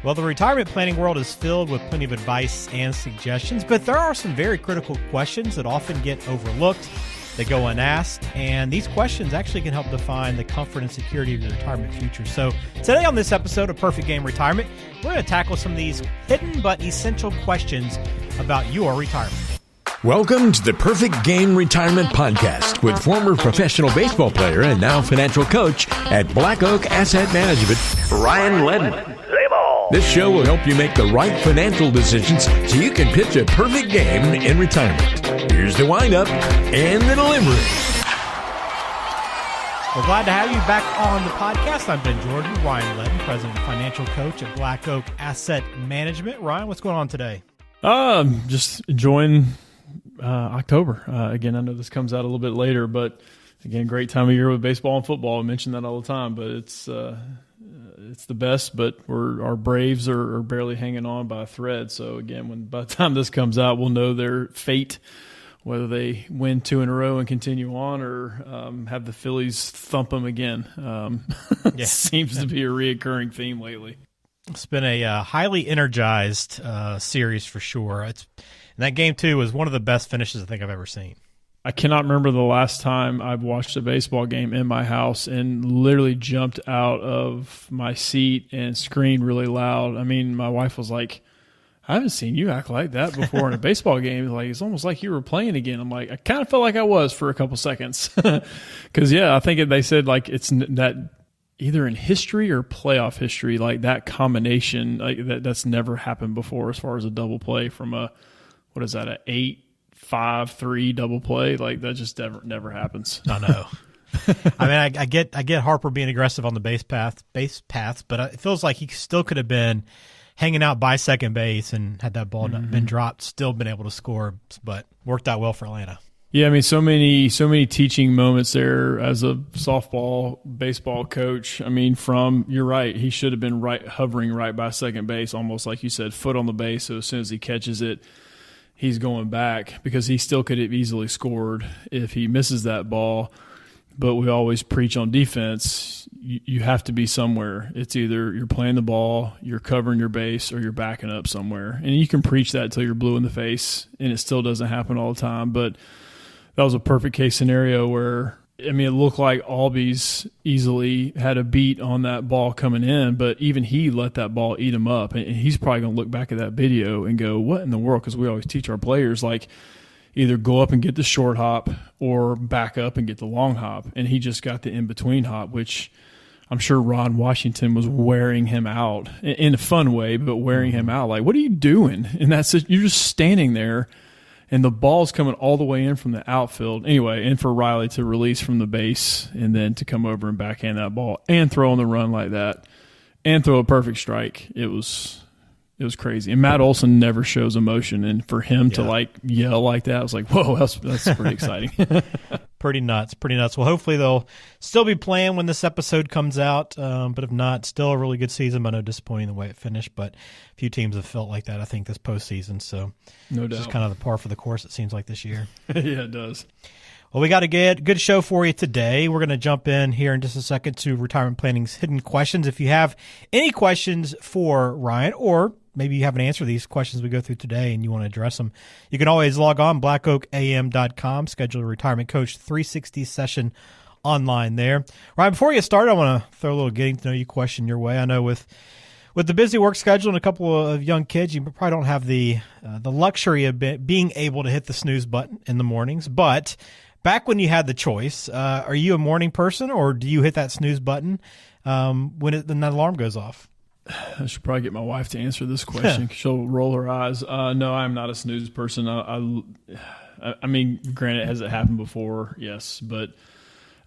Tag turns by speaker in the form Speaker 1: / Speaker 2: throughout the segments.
Speaker 1: Well, the retirement planning world is filled with plenty of advice and suggestions, but there are some very critical questions that often get overlooked. They go unasked, and these questions actually can help define the comfort and security of your retirement future. So today on this episode of Perfect Game Retirement, we're going to tackle some of these hidden but essential questions about your retirement.
Speaker 2: Welcome to the Perfect Game Retirement Podcast with former professional baseball player and now financial coach at Black Oak Asset Management, Ryan Ledman. This show will help you make the right financial decisions so you can pitch a perfect game in retirement. Here's the windup and the delivery.
Speaker 1: We're glad to have you back on the podcast. I'm Ben Jordan, Ryan Ledman, President and Financial Coach at Black Oak Asset Management. Ryan, what's going on today?
Speaker 3: Just enjoying October. Again, I know this comes out a little bit later, but again, great time of year with baseball and football. I mention that all the time, but it's the best, but our Braves are barely hanging on by a thread. So again, by the time this comes out, we'll know their fate, whether they win 2 in a row and continue on or have the Phillies thump them again. Seems to be a reoccurring theme lately.
Speaker 1: It's been a highly energized series for sure. And that game, too, was one of the best finishes I think I've ever seen.
Speaker 3: I cannot remember the last time I've watched a baseball game in my house and literally jumped out of my seat and screamed really loud. I mean, my wife was like, I haven't seen you act like that before in a baseball game. Like, it's almost like you were playing again. I'm like, I kind of felt like I was for a couple seconds. Because, I think they said, like, it's that either in history or playoff history, like that combination, like that's never happened before as far as a double play from an 8-5-3 double play. Like that just never happens.
Speaker 1: I know. I mean, I get Harper being aggressive on the base paths, but it feels like he still could have been hanging out by second base and had that ball not been dropped, still been able to score, but worked out well for Atlanta.
Speaker 3: Yeah, I mean, so many teaching moments there as a softball, baseball coach. I mean, you're right, he should have been hovering right by second base, almost like you said, foot on the base. So as soon as he catches it, he's going back because he still could have easily scored if he misses that ball. But we always preach on defense. You have to be somewhere. It's either you're playing the ball, you're covering your base, or you're backing up somewhere. And you can preach that until you're blue in the face, and it still doesn't happen all the time. But that was a perfect case scenario where, I mean, it looked like Albies easily had a beat on that ball coming in, but even he let that ball eat him up. And he's probably going to look back at that video and go, what in the world? Because we always teach our players, like, either go up and get the short hop or back up and get the long hop. And he just got the in-between hop, which I'm sure Ron Washington was wearing him out in a fun way, but wearing him out. Like, what are you doing? And you're just standing there. And the ball's coming all the way in from the outfield. Anyway, and for Riley to release from the base and then to come over and backhand that ball and throw on the run like that and throw a perfect strike, it was crazy. And Matt Olson never shows emotion. And for him to, like, yell like that, I was like, whoa, that's pretty exciting.
Speaker 1: Pretty nuts. Well, hopefully they'll still be playing when this episode comes out. But if not, still a really good season. I know disappointing the way it finished, but a few teams have felt like that, I think, this postseason. So
Speaker 3: no doubt.
Speaker 1: It's just kind of the par for the course, it seems like, this year.
Speaker 3: Yeah, it does.
Speaker 1: Well, we got a good show for you today. We're going to jump in here in just a second to retirement planning's hidden questions. If you have any questions for Ryan, or maybe you haven't answered these questions we go through today and you want to address them, you can always log on, blackoakam.com, schedule a Retirement Coach 360 session online there. Ryan, before we get started, I want to throw a little getting to know you question your way. I know with the busy work schedule and a couple of young kids, you probably don't have the luxury of being able to hit the snooze button in the mornings, but back when you had the choice, are you a morning person or do you hit that snooze button when that alarm goes off?
Speaker 3: I should probably get my wife to answer this question. She'll roll her eyes. No, I'm not a snooze person. I mean, granted, has it happened before? Yes, but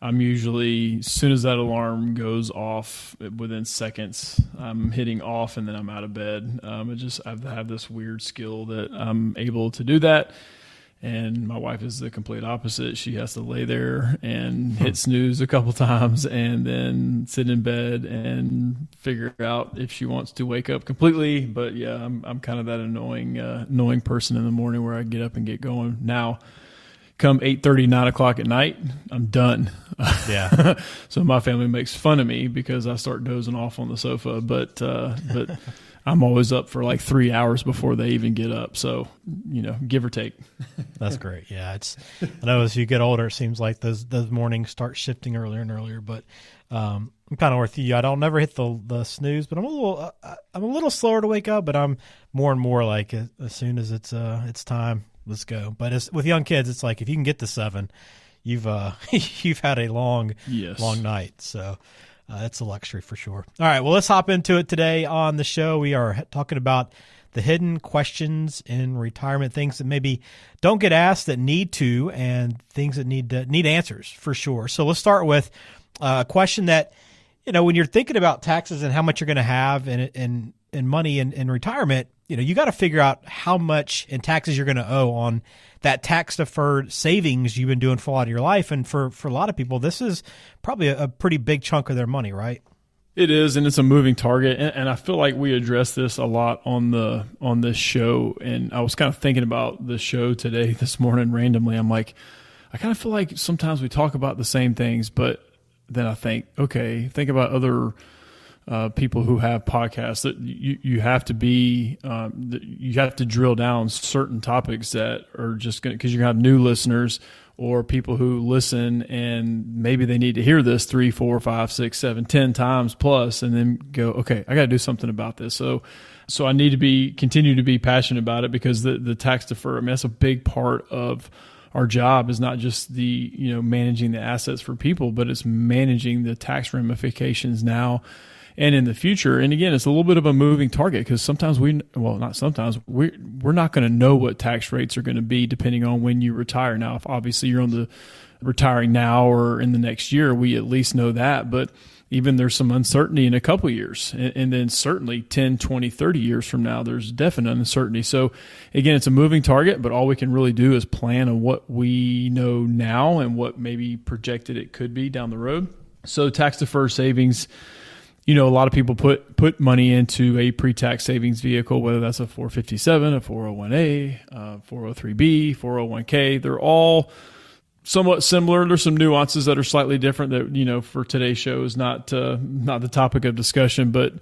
Speaker 3: I'm usually, as soon as that alarm goes off, within seconds, I'm hitting off and then I'm out of bed. I have this weird skill that I'm able to do that. And my wife is the complete opposite. She has to lay there and hit snooze a couple times and then sit in bed and figure out if she wants to wake up completely. But yeah, I'm kind of that annoying person in the morning where I get up and get going. Now, come 8:30, 9 o'clock at night, I'm done.
Speaker 1: Yeah.
Speaker 3: So my family makes fun of me because I start dozing off on the sofa. But I'm always up for like 3 hours before they even get up. So, give or take.
Speaker 1: That's great. Yeah. I know as you get older, it seems like those mornings start shifting earlier and earlier, but, I'm kind of with you. I don't never hit the snooze, but I'm a little slower to wake up, but I'm more and more like as soon as it's time, let's go. But with young kids, it's like if you can get to 7, you've had a long night. So it's a luxury for sure. All right, well, let's hop into it today on the show. We are talking about the hidden questions in retirement, things that maybe don't get asked that need to, and things that need answers for sure. So let's start with a question that, when you're thinking about taxes and how much you're going to have in money in retirement, you got to figure out how much in taxes you're going to owe on that tax-deferred savings you've been doing for a lot of your life. And for a lot of people, this is probably a pretty big chunk of their money, right?
Speaker 3: It is, and it's a moving target. And I feel like we address this a lot on this show. And I was kind of thinking about the show today, this morning, randomly. I'm like, I kind of feel like sometimes we talk about the same things, but then I think, okay, think about other people who have podcasts. That you have to be, you have to drill down certain topics that are just going to, because you're going to have new listeners or people who listen and maybe they need to hear this 3, 4, 5, 6, 7, 10 times plus, and then go, okay, I got to do something about this. So I need to continue to be passionate about it, because the tax defer, I mean, that's a big part of our job, is not just the, managing the assets for people, but it's managing the tax ramifications now and in the future. And again, it's a little bit of a moving we're not going to know what tax rates are going to be depending on when you retire. Now, if obviously you're on the retiring now or in the next year, we at least know that, but even there's some uncertainty in a couple of years. And then certainly 10, 20, 30 years from now, there's definite uncertainty. So again, it's a moving target, but all we can really do is plan on what we know now and what maybe projected it could be down the road. So tax deferred savings, a lot of people put money into a pre-tax savings vehicle, whether that's a 457, a 401a, 403b, 401k. They're all somewhat similar. There's some nuances that are slightly different that, for today's show is not the topic of discussion, but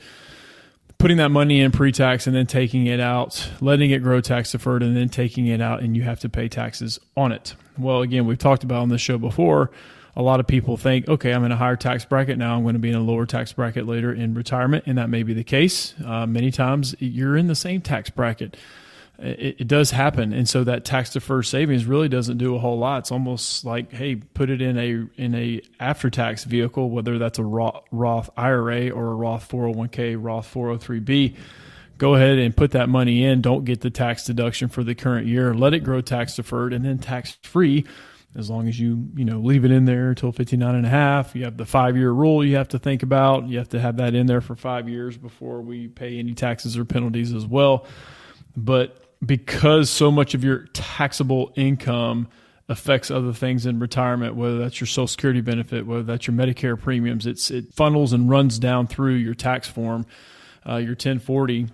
Speaker 3: putting that money in pre-tax and then taking it out, letting it grow tax deferred, and then taking it out, and you have to pay taxes on it. Well, again, we've talked about on this show before, a lot of people think, okay, I'm in a higher tax bracket now, I'm going to be in a lower tax bracket later in retirement, and that may be the case. Many times you're in the same tax bracket. It does happen, and so that tax deferred savings really doesn't do a whole lot. It's almost like, hey, put it in a after tax vehicle, whether that's a Roth IRA or a Roth 401k, Roth 403b. Go ahead and put that money in. Don't get the tax deduction for the current year. Let it grow tax deferred and then tax free, as long as you leave it in there until 59 and a half. You have the 5-year rule you have to think about. You have to have that in there for 5 years before we pay any taxes or penalties as well. But because so much of your taxable income affects other things in retirement, whether that's your Social Security benefit, whether that's your Medicare premiums, it funnels and runs down through your tax form, your 1040,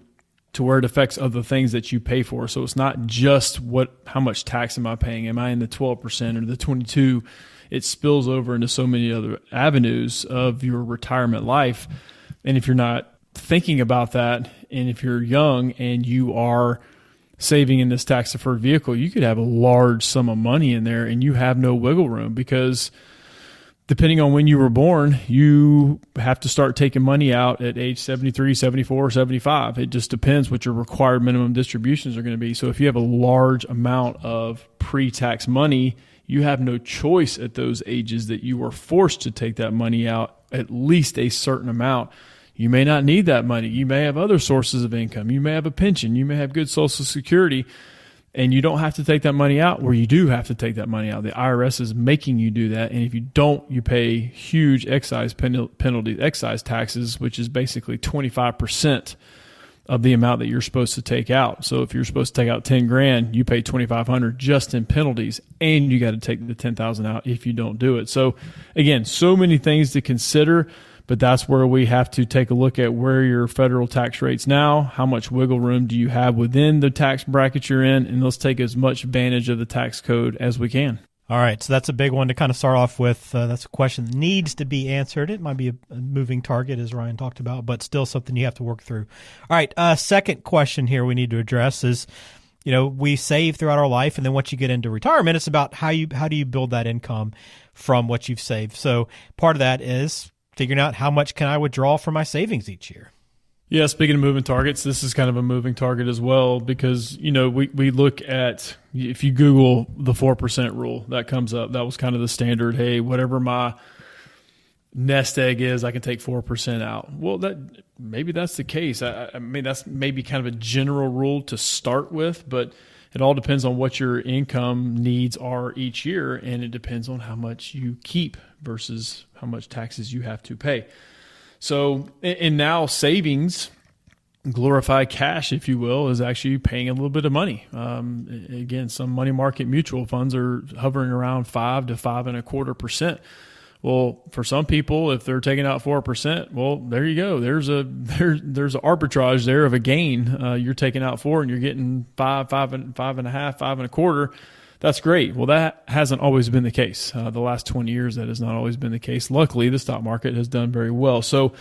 Speaker 3: to where it affects other things that you pay for. So it's not just how much tax am I paying? Am I in the 12% or the 22%? It spills over into so many other avenues of your retirement life. And if you're not thinking about that, and if you're young and you are saving in this tax deferred vehicle, you could have a large sum of money in there and you have no wiggle room, because depending on when you were born, you have to start taking money out at age 73, 74, 75. It just depends what your required minimum distributions are going to be. So if you have a large amount of pre-tax money, you have no choice at those ages that you are forced to take that money out, at least a certain amount. You may not need that money. You may have other sources of income. You may have a pension. You may have good Social Security, and you don't have to take that money out, where you do have to take that money out. The IRS is making you do that, and if you don't, you pay huge excise penalties, excise taxes, which is basically 25% of the amount that you're supposed to take out. So if you're supposed to take out $10,000, you pay $2,500 just in penalties, and you got to take the $10,000 out if you don't do it. So again, so many things to consider. But that's where we have to take a look at where your federal tax rates now, how much wiggle room do you have within the tax bracket you're in, and let's take as much advantage of the tax code as we can.
Speaker 1: All right, so that's a big one to kind of start off with. That's a question that needs to be answered. It might be a moving target, as Ryan talked about, but still something you have to work through. All right, second question here we need to address is, we save throughout our life, and then once you get into retirement, it's about how do you build that income from what you've saved. So part of that is figuring out how much can I withdraw from my savings each year.
Speaker 3: Yeah, speaking of moving targets, this is kind of a moving target as well because, we look at, if you Google the 4% rule, that comes up. That was kind of the standard. Hey, whatever my nest egg is, I can take 4% out. Well, maybe that's the case. I mean, that's maybe kind of a general rule to start with, but it all depends on what your income needs are each year, and it depends on how much you keep versus how much taxes you have to pay. So, and now savings, glorified cash, if you will, is actually paying a little bit of money. Again, some money market mutual funds are hovering around 5 to 5.25%. Well, for some people, if they're taking out 4%, well, there you go. There's an arbitrage there of a gain. You're taking out 4 and you're getting 5.5, 5.25. That's great. Well, that hasn't always been the case. The last 20 years, that has not always been the case. Luckily, the stock market has done very well. So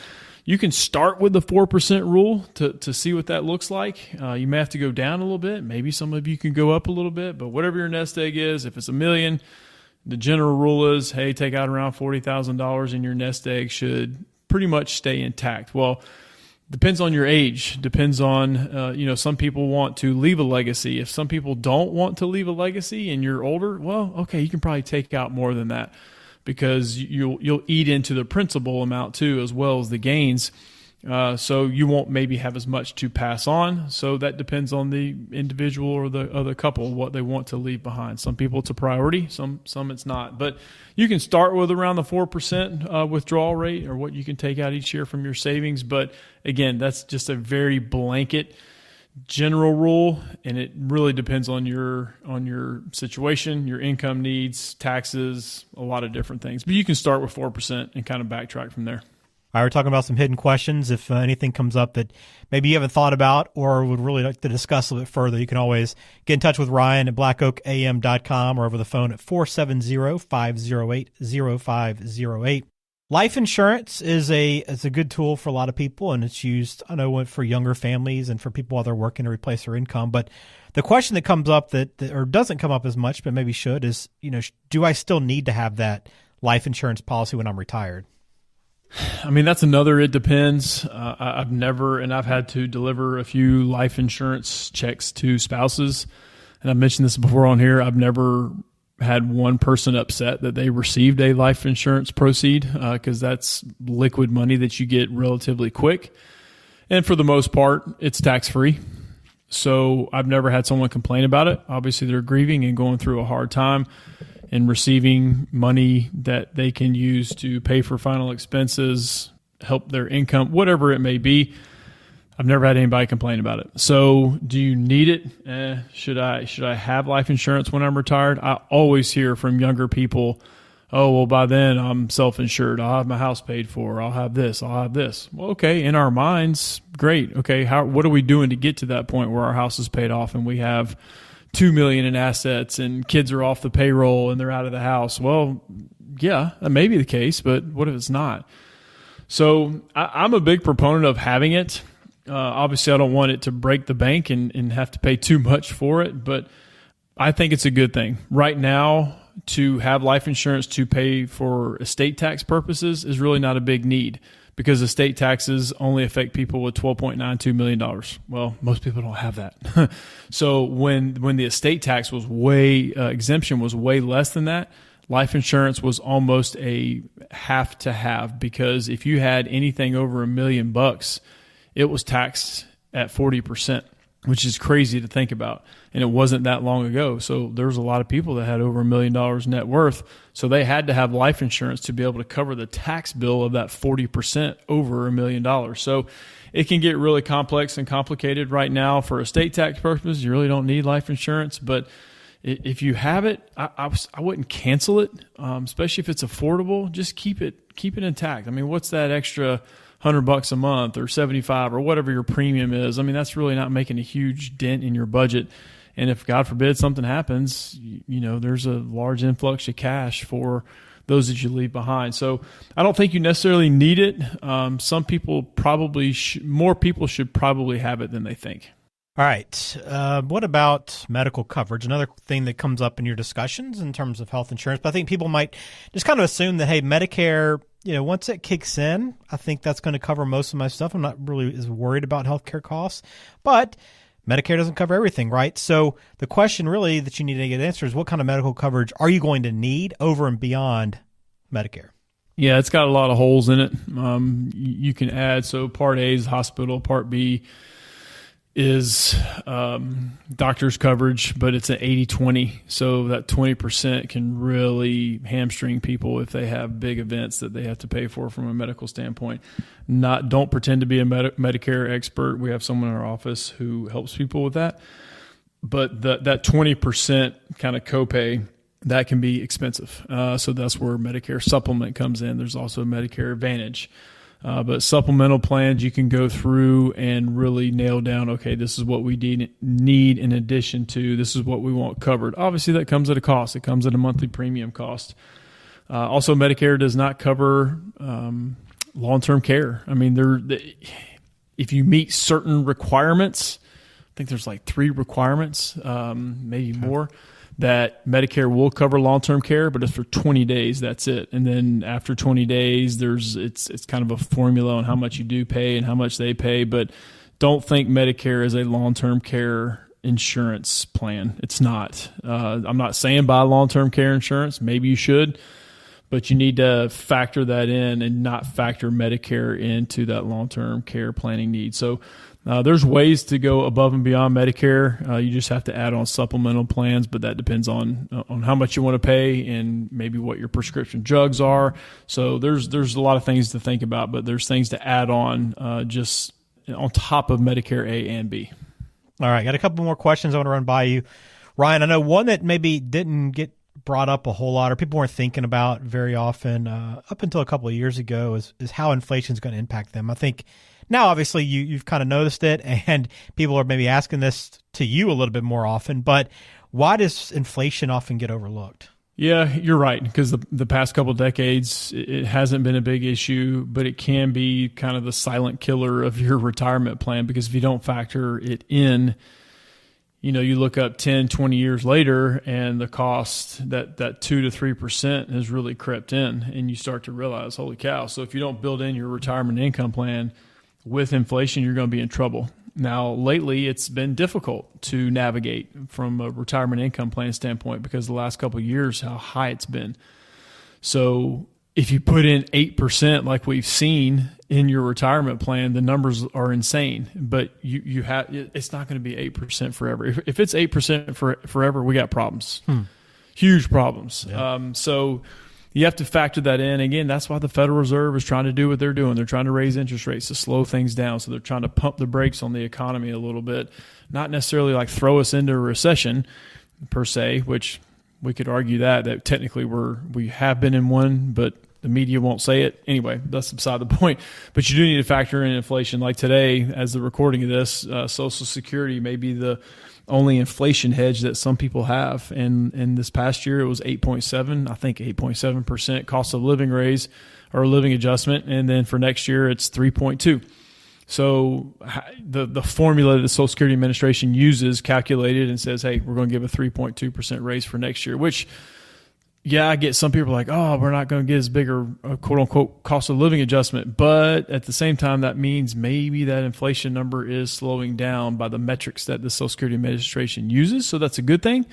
Speaker 3: you can start with the 4% rule to see what that looks like. You may have to go down a little bit. Maybe some of you can go up a little bit. But whatever your nest egg is, if it's $1 million, the general rule is, hey, take out around $40,000 and your nest egg should pretty much stay intact. Well, depends on your age. Depends on, some people want to leave a legacy. If some people don't want to leave a legacy and you're older, well, okay, you can probably take out more than that because you'll eat into the principal amount too, as well as the gains. So you won't maybe have as much to pass on. So that depends on the individual or the other couple, what they want to leave behind. Some people it's a priority, some it's not. But you can start with around the 4% withdrawal rate or what you can take out each year from your savings. But again, that's just a very blanket general rule, and it really depends on your situation, your income needs, taxes, a lot of different things. But you can start with 4% and kind of backtrack from there.
Speaker 1: All right, we're talking about some hidden questions. If anything comes up that maybe you haven't thought about or would really like to discuss a little bit further, you can always get in touch with Ryan at blackoakam.com or over the phone at 470-508-0508. Life insurance is a good tool for a lot of people, and it's used, I know, for younger families and for people while they're working to replace their income. But the question that comes up that or doesn't come up as much, but maybe should, is, do I still need to have that life insurance policy when I'm retired?
Speaker 3: I mean, that's another, it depends. I've had to deliver a few life insurance checks to spouses. And I've mentioned this before on here. I've never had one person upset that they received a life insurance proceed because that's liquid money that you get relatively quick. And for the most part, it's tax-free. So I've never had someone complain about it. Obviously, they're grieving and going through a hard time and receiving money that they can use to pay for final expenses, help their income, whatever it may be. I've never had anybody complain about it. So do you need it? Should I have life insurance when I'm retired? I always hear from younger people, oh, well, by then I'm self-insured. I'll have my house paid for. I'll have this. Well, okay, in our minds, great. Okay, what are we doing to get to that point where our house is paid off and we have $2 million in assets and kids are off the payroll and they're out of the house? Well, yeah, that may be the case, but what if it's not? So I'm a big proponent of having it. Obviously, I don't want it to break the bank and have to pay too much for it, but I think it's a good thing. Right now, to have life insurance to pay for estate tax purposes is really not a big need because estate taxes only affect people with $12.92 million. Well, most people don't have that. So when the estate tax was exemption was way less than that, life insurance was almost a have to have because if you had anything over $1 million, it was taxed at 40%, which is crazy to think about. And it wasn't that long ago. So there was a lot of people that had over $1 million net worth. So they had to have life insurance to be able to cover the tax bill of that 40% over $1 million. So it can get really complex and complicated right now for estate tax purposes. You really don't need life insurance. But if you have it, I wouldn't cancel it, especially if it's affordable. Just keep it intact. I mean, what's that extra $100 a month or $75 or whatever your premium is? I mean, that's really not making a huge dent in your budget. And if, God forbid, something happens, there's a large influx of cash for those that you leave behind. So I don't think you necessarily need it. Some people more people should probably have it than they think.
Speaker 1: All right. What about medical coverage? Another thing that comes up in your discussions in terms of health insurance. But I think people might just kind of assume that, hey, Medicare, once it kicks in, I think that's going to cover most of my stuff. I'm not really as worried about healthcare costs. But Medicare doesn't cover everything, right? So the question really that you need to get answered is, what kind of medical coverage are you going to need over and beyond Medicare?
Speaker 3: Yeah, it's got a lot of holes in it. You can add, so Part A is hospital, Part B is doctor's coverage, but it's an 80-20. So that 20% can really hamstring people if they have big events that they have to pay for from a medical standpoint. Don't pretend to be a Medicare expert. We have someone in our office who helps people with that. But that 20% kind of copay, that can be expensive. So that's where Medicare supplement comes in. There's also Medicare Advantage. But supplemental plans, you can go through and really nail down, okay, this is what we need in addition to, this is what we want covered. Obviously, that comes at a cost. It comes at a monthly premium cost. Also, Medicare does not cover long-term care. I mean, if you meet certain requirements, I think there's like 3 requirements, maybe more, that Medicare will cover long-term care, but it's for 20 days. That's it. And then after 20 days, it's kind of a formula on how much you do pay and how much they pay. But don't think Medicare is a long-term care insurance plan. It's not. I'm not saying buy long-term care insurance. Maybe you should, but you need to factor that in and not factor Medicare into that long-term care planning need. So there's ways to go above and beyond Medicare. You just have to add on supplemental plans, but that depends on how much you want to pay and maybe what your prescription drugs are. So there's a lot of things to think about, but there's things to add on just on top of Medicare A and B.
Speaker 1: All right, got a couple more questions I want to run by you. Ryan, I know one that maybe didn't get brought up a whole lot or people weren't thinking about very often up until a couple of years ago is how inflation is going to impact them. I think now, obviously, you've kind of noticed it, and people are maybe asking this to you a little bit more often, but why does inflation often get overlooked?
Speaker 3: Yeah, you're right, because the past couple of decades, it hasn't been a big issue, but it can be kind of the silent killer of your retirement plan, because if you don't factor it in, you look up 10, 20 years later, and the cost, that 2 to 3% has really crept in, and you start to realize, holy cow. So if you don't build in your retirement income plan with inflation, you're going to be in trouble. Now, lately, it's been difficult to navigate from a retirement income plan standpoint because the last couple of years, how high it's been. So if you put in 8% like we've seen in your retirement plan, the numbers are insane. But it's not going to be 8% forever. If it's 8% forever, we got problems, huge problems. Yeah. So you have to factor that in. Again, that's why the Federal Reserve is trying to do what they're doing. They're trying to raise interest rates to slow things down. So they're trying to pump the brakes on the economy a little bit, not necessarily like throw us into a recession per se, which we could argue that technically we have been in one, but the media won't say it. Anyway, that's beside the point. But you do need to factor in inflation. Like today, as the recording of this, Social Security may be the only inflation hedge that some people have. And this past year, it was 8.7% cost of living raise or living adjustment. And then for next year, it's 3.2. So the formula that the Social Security Administration uses calculated and says, hey, we're going to give a 3.2% raise for next year, which, yeah, I get some people like, oh, we're not going to get as big a quote unquote cost of living adjustment. But at the same time, that means maybe that inflation number is slowing down by the metrics that the Social Security Administration uses. So that's a good thing.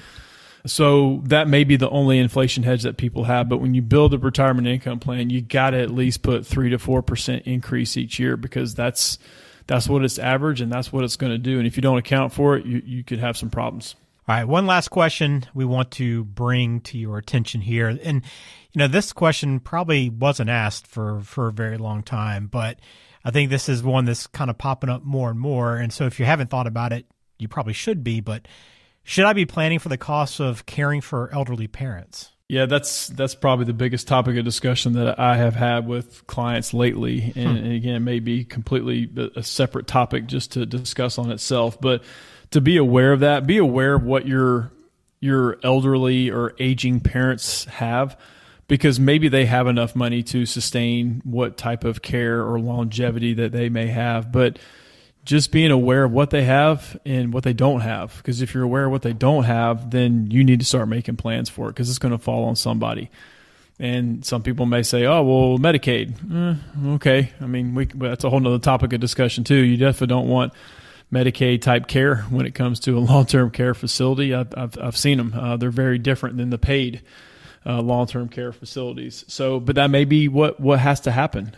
Speaker 3: So that may be the only inflation hedge that people have. But when you build a retirement income plan, you got to at least put 3 to 4% increase each year, because that's what it's average and that's what it's going to do. And if you don't account for it, you could have some problems.
Speaker 1: All right, one last question we want to bring to your attention here. And, this question probably wasn't asked for a very long time, but I think this is one that's kind of popping up more and more. And so if you haven't thought about it, you probably should be. But should I be planning for the cost of caring for elderly parents?
Speaker 3: Yeah, that's probably the biggest topic of discussion that I have had with clients lately. And again, it may be completely a separate topic just to discuss on itself. But to be aware of that, be aware of what your elderly or aging parents have, because maybe they have enough money to sustain what type of care or longevity that they may have. But just being aware of what they have and what they don't have. Because if you're aware of what they don't have, then you need to start making plans for it, because it's going to fall on somebody. And some people may say, oh, well, Medicaid. Okay. I mean, that's a whole nother topic of discussion too. You definitely don't want Medicaid type care when it comes to a long-term care facility. I've seen them. They're very different than the paid long-term care facilities. So, but that may be what has to happen,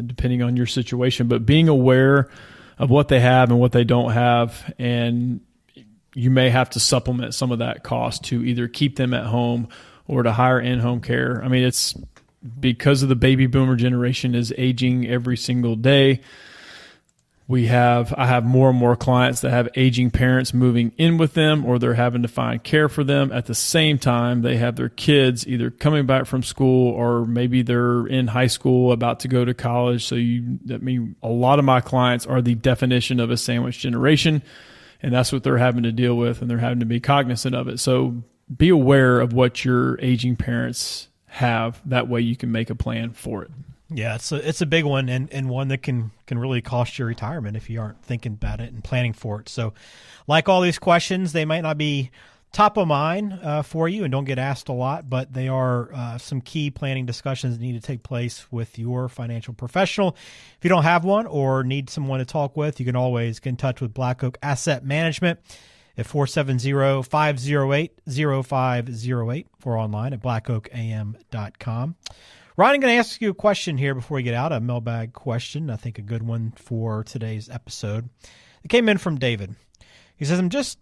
Speaker 3: depending on your situation. But being aware of what they have and what they don't have, and you may have to supplement some of that cost to either keep them at home or to hire in-home care. I mean, it's because of the baby boomer generation is aging every single day. I have more and more clients that have aging parents moving in with them, or they're having to find care for them. At the same time, they have their kids either coming back from school, or maybe they're in high school about to go to college. So a lot of my clients are the definition of a sandwich generation, and that's what they're having to deal with, and they're having to be cognizant of it. So be aware of what your aging parents have. That way you can make a plan for it.
Speaker 1: Yeah, it's a big one, and one that can really cost your retirement if you aren't thinking about it and planning for it. So like all these questions, they might not be top of mind for you and don't get asked a lot, but they are some key planning discussions that need to take place with your financial professional. If you don't have one or need someone to talk with, you can always get in touch with Black Oak Asset Management at 470-508-0508 or online at blackoakam.com. Ryan, I'm going to ask you a question here before we get out, a mailbag question, I think a good one for today's episode. It came in from David. He says, I just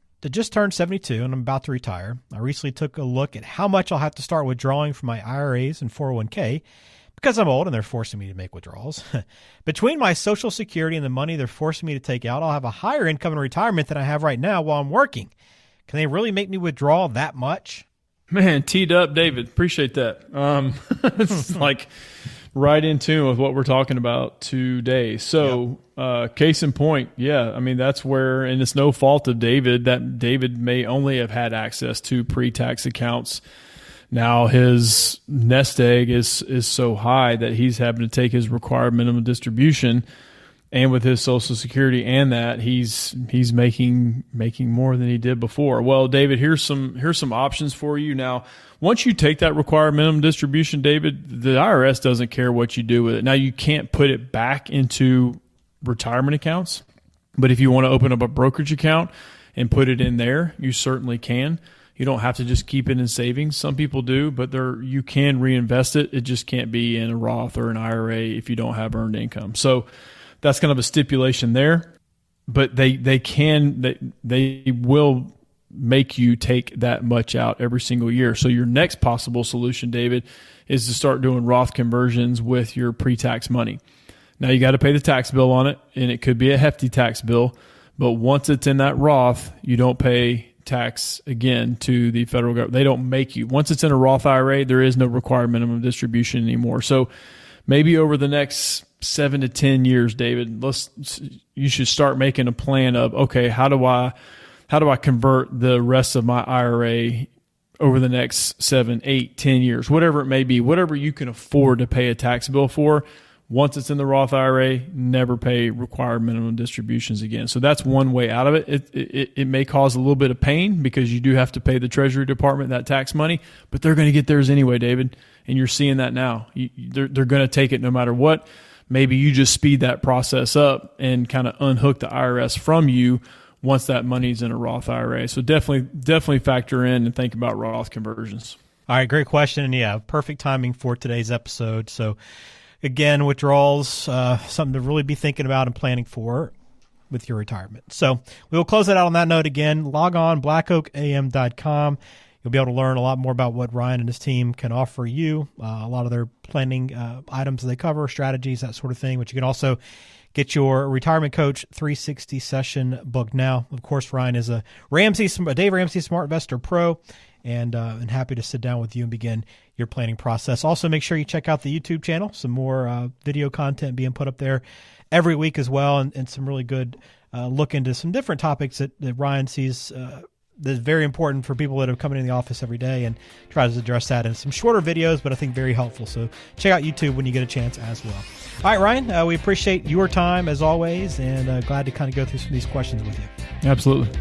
Speaker 1: turned 72 and I'm about to retire. I recently took a look at how much I'll have to start withdrawing from my IRAs and 401k because I'm old and they're forcing me to make withdrawals. Between my Social Security and the money they're forcing me to take out, I'll have a higher income in retirement than I have right now while I'm working. Can they really make me withdraw that much?
Speaker 3: Man, teed up, David. Appreciate that. It's like right in tune with what we're talking about today. So, case in point, yeah, I mean, that's where, and it's no fault of David, that David may only have had access to pre-tax accounts. Now his nest egg is so high that he's having to take his required minimum distribution, and with his Social Security and that, he's making more than he did before. Well, David, here's some options for you. Now, once you take that required minimum distribution, David, the IRS doesn't care what you do with it. Now, you can't put it back into retirement accounts, but if you want to open up a brokerage account and put it in there, you certainly can. You don't have to just keep it in savings. Some people do, but you can reinvest it. It just can't be in a Roth or an IRA if you don't have earned income. So that's kind of a stipulation there, but they will make you take that much out every single year. So your next possible solution, David, is to start doing Roth conversions with your pre-tax money. Now you got to pay the tax bill on it, and it could be a hefty tax bill, but once it's in that Roth, you don't pay tax again to the federal government. They don't make you. Once it's in a Roth IRA, there is no required minimum distribution anymore. So maybe over the next 7 to 10 years, David, you should start making a plan of, okay, how do I convert the rest of my IRA over the next 7, 8, 10 years, whatever it may be, whatever you can afford to pay a tax bill for. Once it's in the Roth IRA, never pay required minimum distributions again. So that's one way out of it. It may cause a little bit of pain because you do have to pay the Treasury Department that tax money, but they're going to get theirs anyway, David. And you're seeing that now. They're going to take it no matter what. Maybe you just speed that process up and kind of unhook the IRS from you once that money's in a Roth IRA. So definitely factor in and think about Roth conversions.
Speaker 1: All right, great question. And yeah, perfect timing for today's episode. So again, withdrawals, something to really be thinking about and planning for with your retirement. So we will close it out on that note again. Log on, blackoakam.com. You'll be able to learn a lot more about what Ryan and his team can offer you, a lot of their planning items that they cover, strategies, that sort of thing, but you can also get your Retirement Coach 360 session booked now. Of course, Ryan is a Dave Ramsey Smart Investor Pro and happy to sit down with you and begin your planning process. Also, make sure you check out the YouTube channel. Some more video content being put up there every week as well, and some really good look into some different topics that Ryan sees that's very important for people that are coming in the office every day, and tries to address that in some shorter videos, but I think very helpful. So check out YouTube when you get a chance as well. All right, Ryan, we appreciate your time as always, and glad to kind of go through some of these questions with you.
Speaker 3: Absolutely.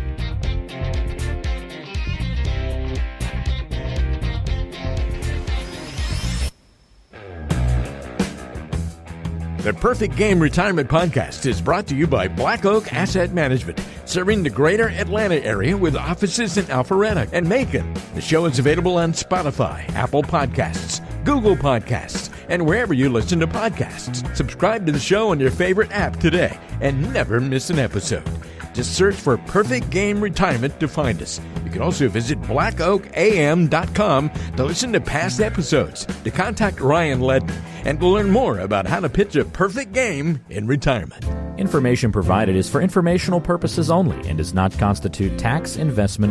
Speaker 2: The Perfect Game Retirement Podcast is brought to you by Black Oak Asset Management, serving the greater Atlanta area with offices in Alpharetta and Macon. The show is available on Spotify, Apple Podcasts, Google Podcasts, and wherever you listen to podcasts. Subscribe to the show on your favorite app today and never miss an episode. Just search for Perfect Game Retirement to find us. You can also visit blackoakam.com to listen to past episodes, to contact Ryan Ledden, and to learn more about how to pitch a perfect game in retirement.
Speaker 4: Information provided is for informational purposes only and does not constitute tax, investment,